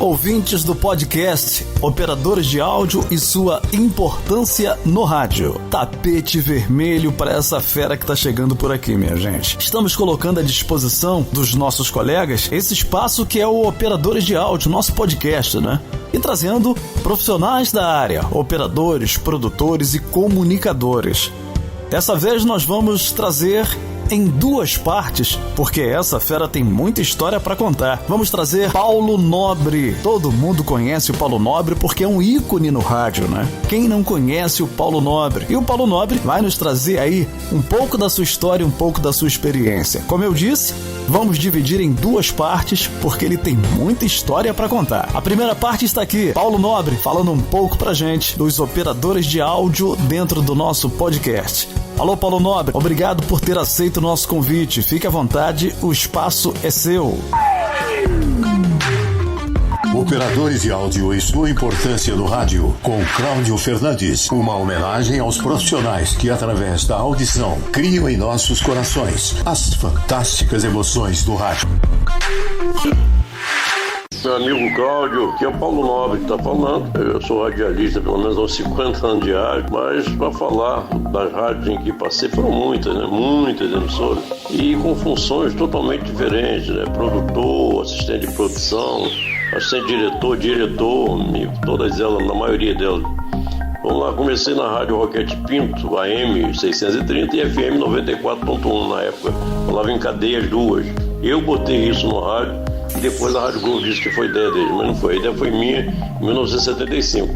Ouvintes do podcast Operadores de Áudio e sua importância no rádio. Tapete vermelho para essa fera que está chegando por aqui, minha gente. Estamos colocando à disposição dos nossos colegas esse espaço que é o Operadores de Áudio, nosso podcast, né? E trazendo profissionais da área, operadores, produtores e comunicadores. Dessa vez nós vamos trazer em duas partes, porque essa fera tem muita história para contar. Vamos trazer Paulo Nobre. Todo mundo conhece o Paulo Nobre porque é um ícone no rádio, né? Quem não conhece o Paulo Nobre? E o Paulo Nobre vai nos trazer aí um pouco da sua história, um pouco da sua experiência. Como eu disse, vamos dividir em duas partes porque ele tem muita história para contar. A primeira parte está aqui, Paulo Nobre falando um pouco pra gente dos operadores de áudio dentro do nosso podcast. Alô, Paulo Nobre, obrigado por ter aceito o nosso convite. Fique à vontade, o espaço é seu. Operadores de áudio e sua importância no rádio, com Cláudio Fernandes. Uma homenagem aos profissionais que, através da audição, criam em nossos corações as fantásticas emoções do rádio. Meu amigo Cláudio, que é o Paulo Nobre que está falando. Eu sou radialista, pelo menos aos 50 anos de rádio, mas para falar das rádios em que passei, foram muitas, né? Muitas emissoras, e com funções totalmente diferentes, né? Produtor, assistente de produção, assistente diretor, todas elas, na maioria delas. Vamos lá, comecei na Rádio Roquete Pinto, AM 630 e FM 94.1 na época. Falava em cadeia as duas. Eu botei isso no rádio. Depois a Rádio Globo disse que foi ideia dele, mas não foi. A ideia foi minha em 1975.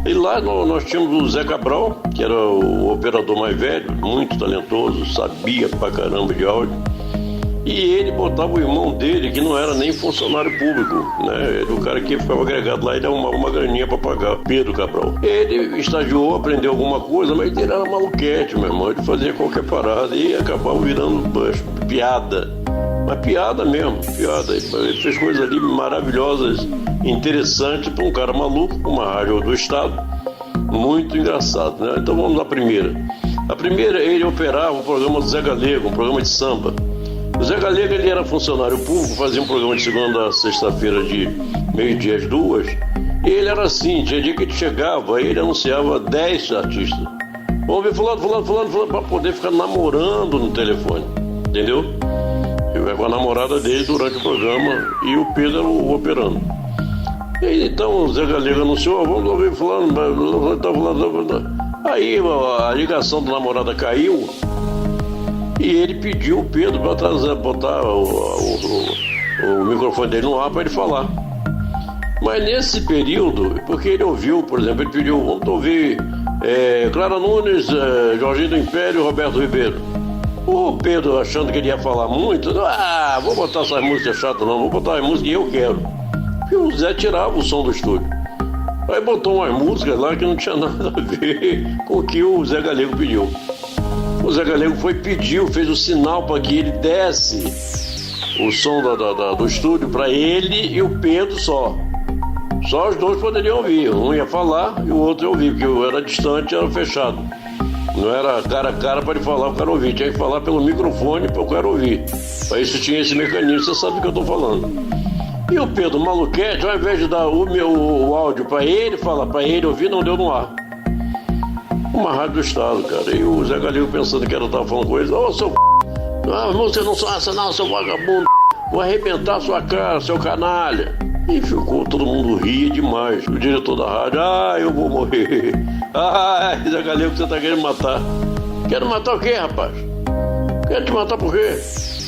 E lá nós tínhamos o Zé Cabral, que era o operador mais velho, muito talentoso, sabia pra caramba de áudio. E ele botava o irmão dele, que não era nem funcionário público, né? Era o cara que ficava agregado lá, ele dava uma graninha pra pagar, Pedro Cabral. Ele estagiou, aprendeu alguma coisa, mas ele era maluquete, meu irmão. Ele fazia qualquer parada e acabava virando piada. Mas piada mesmo, piada. Ele fez coisas ali maravilhosas, interessantes para um cara maluco, uma rádio do estado, muito engraçado, né? Então vamos à primeira. A primeira, ele operava o programa do Zé Galego, um programa de samba. O Zé Galego, ele era funcionário público, fazia um programa de segunda a sexta-feira de meio-dia às 2. E ele era assim, tinha dia que ele chegava, ele anunciava 10 artistas. Vamos ver fulano, para poder ficar namorando no telefone, entendeu? Eu com a namorada dele durante o programa e o Pedro operando. E então o Zé Galego anunciou, vamos ouvir fulano. Aí a ligação da namorada caiu e ele pediu o Pedro para botar o microfone dele no ar para ele falar. Mas nesse período, porque ele ouviu, por exemplo, ele pediu, vamos ouvir Clara Nunes, Jorginho do Império, Roberto Ribeiro. O Pedro, achando que ele ia falar muito, vou botar essas músicas chatas não, vou botar as músicas que eu quero. E o Zé tirava o som do estúdio. Aí botou umas músicas lá que não tinha nada a ver com o que o Zé Galego pediu. O Zé Galego fez o sinal para que ele desse o som do estúdio para ele e o Pedro só. Só os dois poderiam ouvir, um ia falar e o outro ia ouvir, porque eu era distante, era fechado. Não era cara a cara para ele falar, o cara ouvir. Tinha que falar pelo microfone para o cara ouvir. Para isso tinha esse mecanismo, você sabe o que eu estou falando. E o Pedro maluquete, ao invés de dar o áudio para ele falar, para ele ouvir, não deu no ar. Uma rádio do estado, cara. E o Zé Galego pensando que eu estava falando com ele. Ô, seu as músicas não são essa não, seu vagabundo. Vou arrebentar sua cara, seu canalha. E ficou, todo mundo ria demais. O diretor da rádio, eu vou morrer. Zé Galego, você tá querendo matar. Quero matar o quê, rapaz? Quero te matar por quê?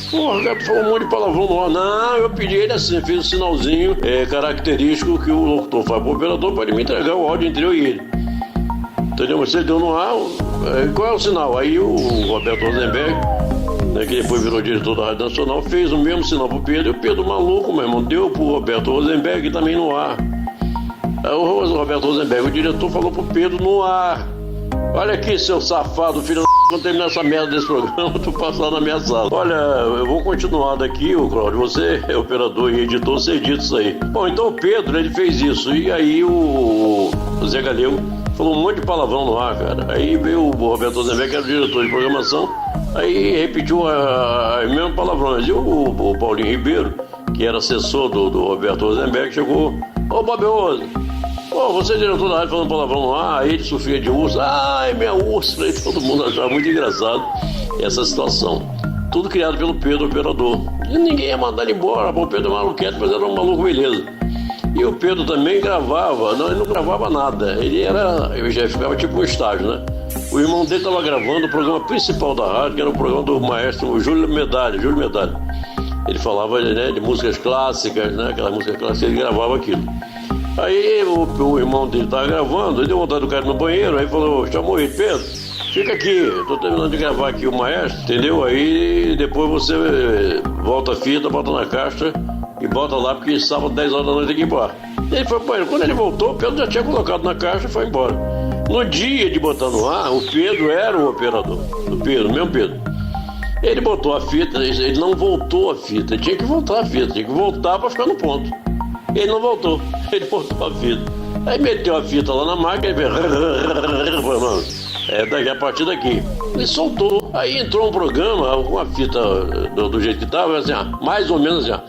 Porra, o gato falou um monte de palavrão no ar. Não, eu pedi ele assim, fiz um sinalzinho característico que o locutor faz pro operador para ele me entregar o áudio entre eu e ele. Entendeu? Mas ele deu no ar, qual é o sinal? Aí o Roberto Rosenberg, né, que depois virou diretor da Rádio Nacional, fez o mesmo sinal pro Pedro, e o Pedro maluco, meu irmão, deu pro Roberto Rosenberg também no ar. Aí o Roberto Rosenberg, o diretor, falou pro Pedro no ar: olha aqui, seu safado, filho da quando terminar essa merda desse programa, tu passa lá na minha sala. Olha, eu vou continuar daqui, ô Cláudio, você é operador e editor, você edita isso aí. Bom, então o Pedro, ele fez isso, e aí o Zé Galego falou um monte de palavrão no ar, cara. Aí veio o Roberto Rosenberg, que era o diretor de programação, aí repetiu as mesmas palavrões. E o Paulinho Ribeiro, que era assessor do Roberto Rosenberg, chegou: ô Bob Rose, você é diretor da rádio falando palavrão no ar, aí ele sofria de urso, ai minha urso, e todo mundo achava muito engraçado essa situação. Tudo criado pelo Pedro, operador. E ninguém ia mandar ele embora, o Pedro é maluquete, mas era um maluco beleza. E o Pedro também gravava, ele não gravava nada, eu já ficava tipo um estágio, né? O irmão dele estava gravando o programa principal da rádio, que era o programa do maestro Júlio Medalha. Ele falava, né, de músicas clássicas, né, aquela música clássica, ele gravava aquilo. Aí o irmão dele estava gravando, ele deu vontade do cara no banheiro, aí falou, chamou ele: Pedro, fica aqui, eu tô terminando de gravar aqui o maestro, entendeu? Aí depois você volta a fita, bota na caixa e bota lá, porque sábado, 10 horas da noite tem que ir embora. Ele foi para ele. Quando ele voltou, o Pedro já tinha colocado na caixa e foi embora. No dia de botar no ar, o Pedro era o operador. O mesmo Pedro. Ele botou a fita, ele não voltou a fita, ele tinha que voltar a fita, tinha que voltar para ficar no ponto. Ele não voltou, ele botou a fita. Aí meteu a fita lá na máquina e fez, a partir daqui. Ele soltou. Aí entrou um programa com a fita do jeito que estava, assim, mais ou menos assim,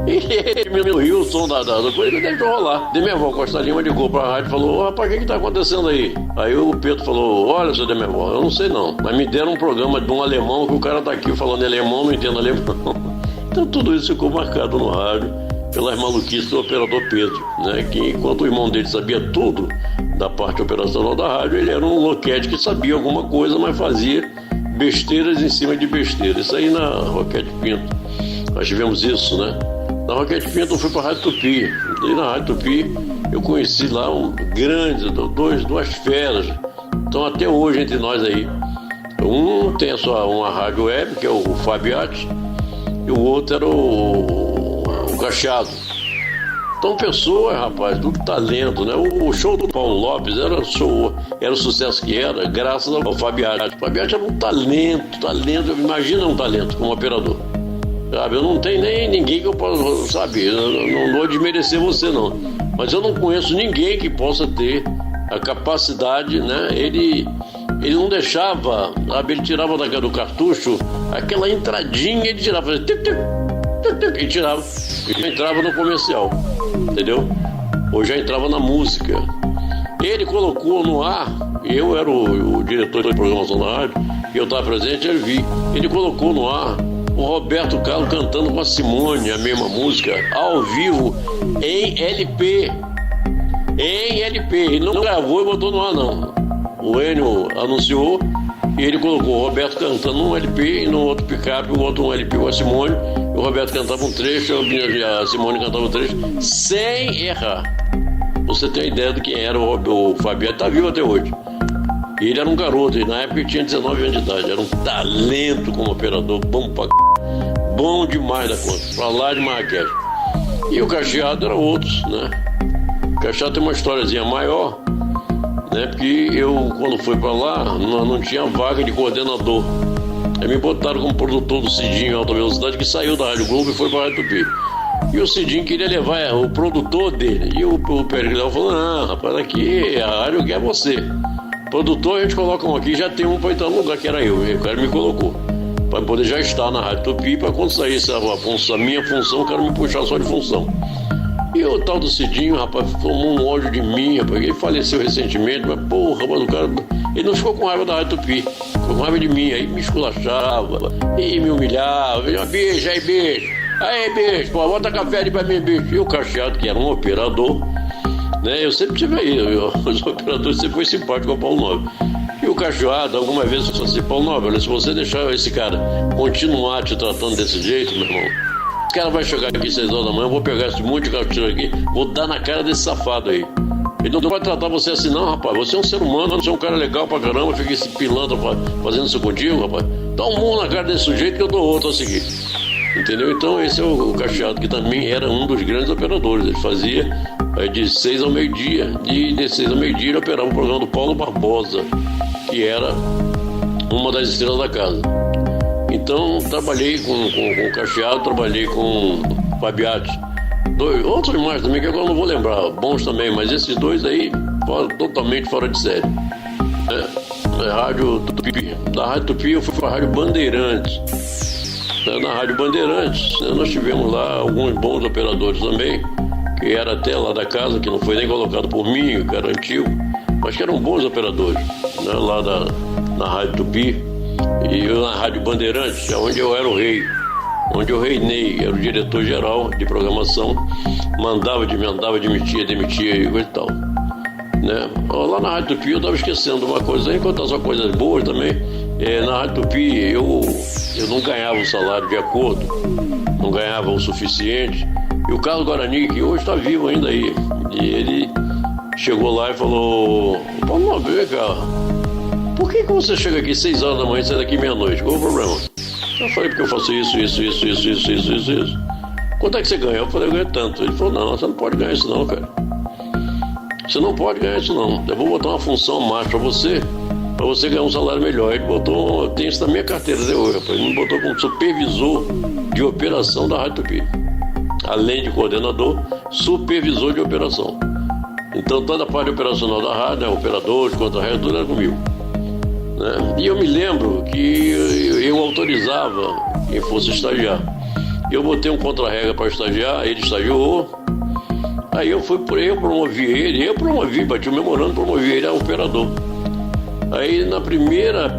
e diminuiu o som da coisa e deixou rolar. Demerval Costa Lima ligou pra rádio e falou: rapaz, o que tá acontecendo aí? Aí o Pedro falou: olha, seu Demerval, eu não sei não, mas me deram um programa de um alemão que o cara tá aqui falando em alemão, não entendo alemão. Então tudo isso ficou marcado no rádio pelas maluquices do operador Pedro, né? Que enquanto o irmão dele sabia tudo da parte operacional da rádio, ele era um loquete que sabia alguma coisa, mas fazia besteiras em cima de besteiras. Isso aí na Roquete Pinto, nós tivemos isso, né? Na Roquete Pinto eu fui para a Rádio Tupi. E na Rádio Tupi eu conheci lá duas feras. Estão até hoje entre nós aí. Um tem uma rádio web, que é o Fabiati, e o outro era o Cacheado. Então pessoas, rapaz, tudo talento, né? O show do Paulo Lopes era o sucesso que era, graças ao Fabiati. O Fabiati era um talento, imagina um talento como operador. Sabe, eu não tenho nem ninguém que eu possa, sabe, eu não vou desmerecer você não, mas eu não conheço ninguém que possa ter a capacidade, né? Ele não deixava, sabe, ele tirava do cartucho aquela entradinha, ele tirava, fazia tic, tic, tic, tic, e tirava, e entrava no comercial, entendeu? Ou já entrava na música. Ele colocou no ar, eu era o diretor de programação da rádio, e eu estava presente, eu vi, ele colocou no ar o Roberto Carlos cantando com a Simone a mesma música, ao vivo, em LP. Ele não gravou e botou no ar, não. O Enio anunciou e ele colocou o Roberto cantando num LP e no outro picape, o outro um LP com a Simone. O Roberto cantava um trecho, a Simone cantava um trecho, sem errar. Você tem a ideia de quem era o Fabiano, está vivo até hoje. E ele era um garoto, e na época ele tinha 19 anos de idade, era um talento como operador, bom demais da conta, pra lá de Marrakech. E o Cacheado era outros, né? O Cacheado tem uma historiazinha maior, né? Porque eu, quando fui pra lá, não tinha vaga de coordenador. Aí me botaram como produtor do Cidinho em alta velocidade, que saiu da Rádio Globo e foi pra Rádio Tupi. E o Cidinho queria levar o produtor dele. E o Periglau falou: não, rapaz, aqui a rádio quer você. Produtor, a gente coloca um aqui, já tem um para entrar no lugar, que era eu. E o cara me colocou para poder já estar na Rádio Tupi, para quando saísse a minha função, o cara me puxar só de função. E o tal do Cidinho, rapaz, tomou um ódio de mim, rapaz, ele faleceu recentemente, mas porra, rapaz, o cara, ele não ficou com raiva da Rádio Tupi, ficou com raiva de mim, aí me esculachava, e me humilhava, beijo, aí beijo, pô, bota café ali pra mim, beijo. E o Cacheado, que era um operador, né, eu sempre tive aí, os operadores sempre foi simpático ao Paulo Nobre. E o Cacheado, alguma vez eu falei assim: Paulo Nobre, se você deixar esse cara continuar te tratando desse jeito, meu irmão, esse cara vai chegar aqui às 6 horas da manhã, eu vou pegar esse monte de cartucho aqui, vou dar na cara desse safado aí. Ele não vai tratar você assim não, rapaz, você é um ser humano, você é um cara legal pra caramba, fica esse pilantra fazendo isso contigo, rapaz. Dá um murro na cara desse sujeito que eu dou outro a seguir. Entendeu? Então esse é o Cacheado, que também era um dos grandes operadores. Ele fazia de 6 ao meio-dia, e de 6 ao meio-dia ele operava o programa do Paulo Barbosa, que era uma das estrelas da casa. Então trabalhei com o Cacheado, trabalhei com o Fabiati, outros mais também que agora não vou lembrar, bons também, mas esses dois aí totalmente fora de série. Rádio Tupi. Da Rádio Tupi eu fui para a Rádio Bandeirantes. Na Rádio Bandeirantes, nós tivemos lá alguns bons operadores também, que era até lá da casa, que não foi nem colocado por mim, que era antigo, mas que eram bons operadores, né, lá na Rádio Tupi. E eu na Rádio Bandeirantes, onde eu era o rei, onde eu reinei, era o diretor-geral de programação, mandava, demitia e coisa e tal. Né? Lá na Rádio Tupi eu estava esquecendo uma coisa, enquanto só coisas boas também. Na Rádio Tupi eu não ganhava o salário de acordo, não ganhava o suficiente. E o Carlos Guarani, que hoje está vivo ainda aí, e ele chegou lá e falou: Paulo, vem cá, por que você chega aqui 6 horas da manhã e sai daqui meia-noite? Qual é o problema? Eu falei: porque eu faço isso. Quanto é que você ganha? Eu falei: eu ganho tanto. Ele falou: não, você não pode ganhar isso não, cara. Você não pode ganhar isso não. Eu vou botar uma função mais para você ganhar um salário melhor. Ele botou, tem isso na minha carteira até hoje, rapaz. Ele me botou como supervisor de operação da Rádio Tupi. Além de coordenador, supervisor de operação. Então toda a parte operacional da rádio, operador, contra-regra, tudo era comigo. Né? E eu me lembro que eu autorizava quem fosse estagiar. Eu botei um contra-regra para estagiar, ele estagiou. Aí eu promovi ele, bati o memorando, promovi ele a operador. Aí na primeira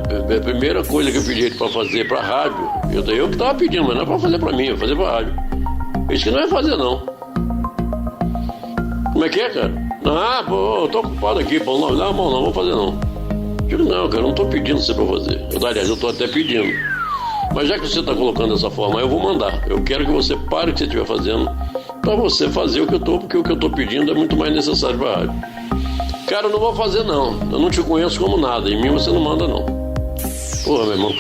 coisa que eu pedi ele para fazer para a rádio, eu que estava pedindo, mas não é para fazer para mim, é fazer para a rádio. Ele disse que não ia fazer não. Como é que é, cara? Eu tô ocupado aqui, Paulo, não vou fazer não. Eu digo: não, cara, eu não tô pedindo você para fazer. Aliás, eu tô até pedindo. Mas já que você está colocando dessa forma, eu vou mandar. Eu quero que você pare o que você estiver fazendo para você fazer o que eu tô, porque o que eu tô pedindo é muito mais necessário para a rádio. Cara, eu não vou fazer não. Eu não te conheço como nada. Em mim você não manda não. Porra, meu irmão,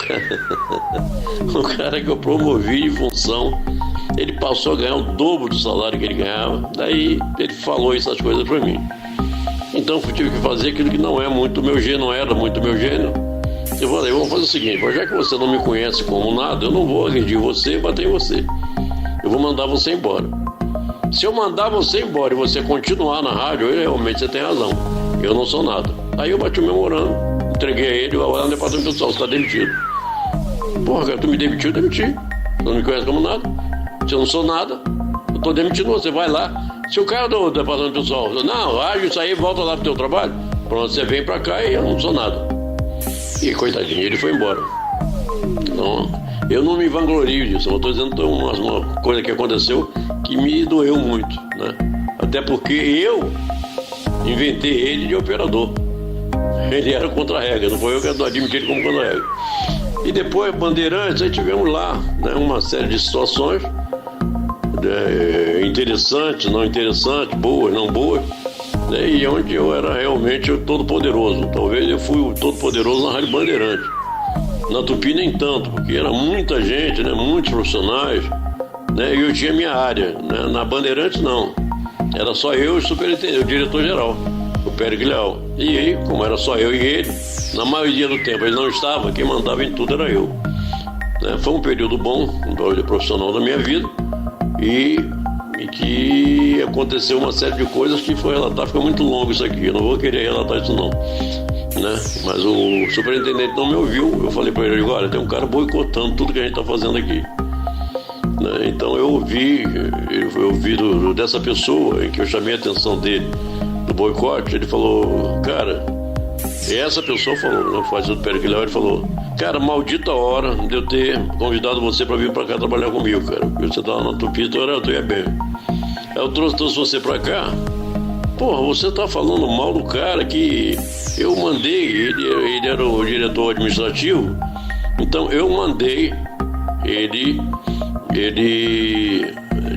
o cara que eu promovi de função, ele passou a ganhar o dobro do salário que ele ganhava. Daí ele falou essas coisas para mim. Então eu tive que fazer aquilo que não era muito meu gênero. Eu falei: vamos fazer o seguinte, já que você não me conhece como nada, eu não vou agredir você e bater em você. Eu vou mandar você embora. Se eu mandar você embora e você continuar na rádio, realmente você tem razão. Eu não sou nada. Aí eu bati o memorando, entreguei a ele, lá no departamento pessoal: você está demitido. Porra, cara, tu me demitiu, eu demiti. Você não me conhece como nada. Se eu não sou nada, eu estou demitindo você. Vai lá. Se o cara do departamento pessoal: não, age isso aí, volta lá pro teu trabalho. Pronto, você vem pra cá e eu não sou nada. E coitadinho, ele foi embora. Não, eu não me vanglorio disso. Eu estou dizendo uma coisa que aconteceu que me doeu muito, né? Até porque eu inventei ele de operador. Ele era contra-regra, não foi eu que admiti ele como contra-regra. E depois, Bandeirantes, aí tivemos lá, né, uma série de situações, interessantes, não interessantes, boas, não boas, né, e onde eu era realmente o todo-poderoso. Talvez eu fui o todo-poderoso na Rádio Bandeirantes. Na Tupi nem tanto, porque era muita gente, né, muitos profissionais, né, e eu tinha minha área. Né, na Bandeirantes não. Era só eu e o superintendente, o diretor-geral, o Pérez Leal. E aí, como era só eu e ele, na maioria do tempo ele não estava, quem mandava em tudo era eu. Né, foi um período bom, um período profissional da minha vida, e que aconteceu uma série de coisas que foi relatar, fica muito longo isso aqui, eu não vou querer relatar isso não. Né? Mas o superintendente não me ouviu. Eu falei para ele: olha, tem um cara boicotando tudo que a gente está fazendo aqui. Né? Então eu ouvi dessa pessoa em que eu chamei a atenção dele do boicote. Ele falou: cara, essa pessoa falou, né, faz do Pérez Leal, ele falou: cara, maldita hora de eu ter convidado você para vir para cá trabalhar comigo, cara, porque você estava na Tupi, tu ia bem. Aí eu trouxe você para cá. Porra, você tá falando mal do cara que eu mandei, ele era o diretor administrativo, então eu mandei ele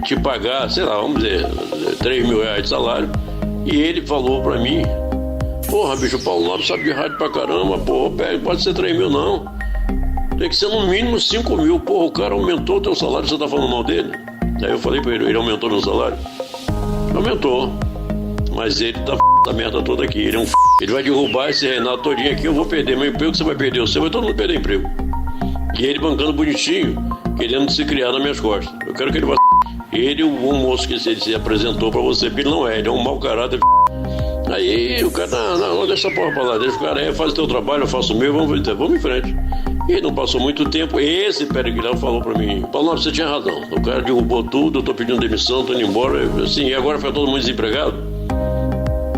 te pagar, sei lá, vamos dizer, R$3.000 de salário, e ele falou pra mim: porra, bicho, o Paulo Nobre sabe de rádio pra caramba, porra, pode ser 3 mil não, tem que ser no mínimo 5 mil, porra, o cara aumentou o teu salário, você tá falando mal dele? Aí eu falei pra ele aumentou meu salário? Aumentou. Mas ele tá essa merda toda aqui, ele vai derrubar esse Renato todinho aqui, eu vou perder meu emprego, você vai perder o seu, vai todo mundo perder emprego. E ele bancando bonitinho, querendo se criar nas minhas costas. Eu quero que ele vá. Ele, o bom moço que ele se apresentou pra você, porque ele não é, ele é um mau caráter. Aí o cara, não, deixa essa porra pra lá, deixa o cara faz o teu trabalho, eu faço o meu, vamos em frente. E não passou muito tempo, esse Peregrino falou pra mim: Paulo, você tinha razão, o cara derrubou tudo, eu tô pedindo demissão, tô indo embora. Assim, e agora foi todo mundo desempregado?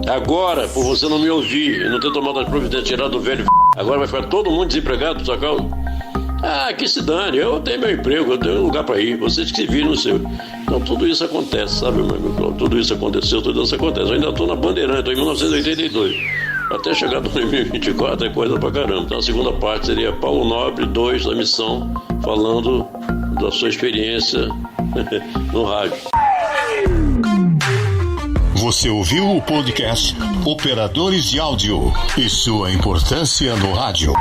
Agora, por você não me ouvir e não ter tomado as providências, tirar do velho, agora vai ficar todo mundo desempregado por sua causa? Ah, que se dane, eu tenho meu emprego, eu tenho um lugar pra ir, vocês que se virem no seu. Então tudo isso acontece, sabe, meu amigo? Tudo isso aconteceu, tudo isso acontece. Eu ainda tô na Bandeirante, tô em 1982. Até chegar em 2024 é coisa pra caramba. Então a segunda parte seria Paulo Nobre 2 da missão, falando da sua experiência no rádio. Você ouviu o podcast Operadores de Áudio e sua importância no rádio.